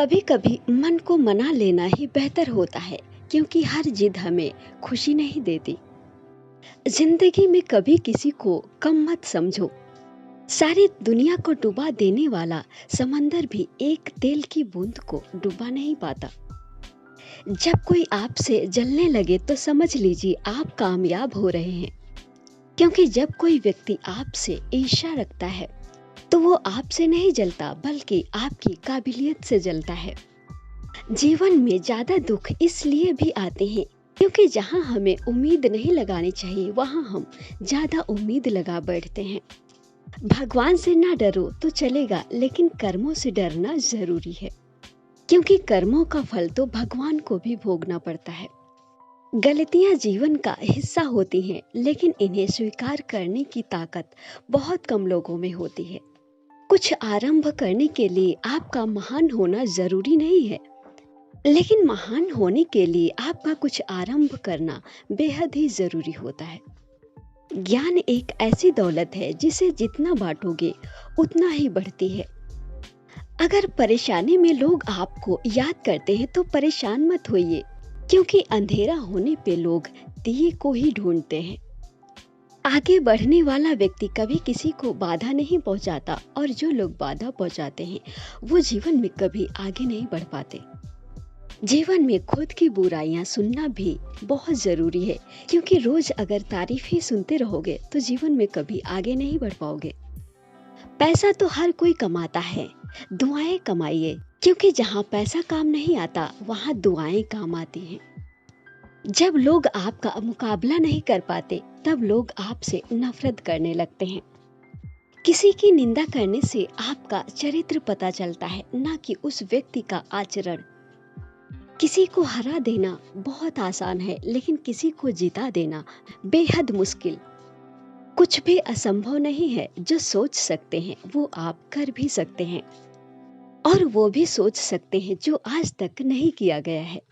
कभी कभी मन को मना लेना ही बेहतर होता है, क्योंकि हर जिद हमें खुशी नहीं देती। जिंदगी में कभी किसी को कम मत समझो। सारी दुनिया को डुबा देने वाला समंदर भी एक तेल की बूंद को डुबा नहीं पाता। जब कोई आपसे जलने लगे तो समझ लीजिए आप कामयाब हो रहे हैं, क्योंकि जब कोई व्यक्ति आपसे ईर्ष्या रखता है तो वो आपसे नहीं जलता, बल्कि आपकी काबिलियत से जलता है। जीवन में ज्यादा दुख इसलिए भी आते हैं क्योंकि जहां हमें उम्मीद नहीं लगानी चाहिए वहां हम ज्यादा उम्मीद लगा बैठते हैं। भगवान से ना डरो तो चलेगा, लेकिन कर्मों से डरना जरूरी है, क्योंकि कर्मों का फल तो भगवान को भी भोगना पड़ता है। गलतियां जीवन का हिस्सा होती हैं, लेकिन इन्हें स्वीकार करने की ताकत बहुत कम लोगों में होती है। कुछ आरंभ करने के लिए आपका महान होना जरूरी नहीं है, लेकिन महान होने के लिए आपका कुछ आरंभ करना बेहद ही जरूरी होता है। ज्ञान एक ऐसी दौलत है जिसे जितना बांटोगे उतना ही बढ़ती है। अगर परेशानी में लोग आपको याद करते हैं तो परेशान मत होइए, क्योंकि अंधेरा होने पे लोग दिए को ही ढूंढते हैं। आगे बढ़ने वाला व्यक्ति कभी किसी को बाधा नहीं पहुंचाता, और जो लोग बाधा पहुंचाते हैं वो जीवन में कभी आगे नहीं बढ़ पाते। जीवन में खुद की बुराइयां सुनना भी बहुत जरूरी है, क्योंकि रोज अगर तारीफ ही सुनते रहोगे तो जीवन में कभी आगे नहीं बढ़ पाओगे। पैसा तो हर कोई कमाता है, दुआएं कमाइए, क्योंकि जहाँ पैसा काम नहीं आता वहाँ दुआएं काम आती हैं। जब लोग आपका मुकाबला नहीं कर पाते तब लोग आपसे नफरत करने लगते हैं। किसी की निंदा करने से आपका चरित्र पता चलता है, ना कि उस व्यक्ति का आचरण। किसी को हरा देना बहुत आसान है, लेकिन किसी को जिता देना बेहद मुश्किल। कुछ भी असंभव नहीं है। जो सोच सकते हैं वो आप कर भी सकते हैं, और वो भी सोच सकते हैं जो आज तक नहीं किया गया है।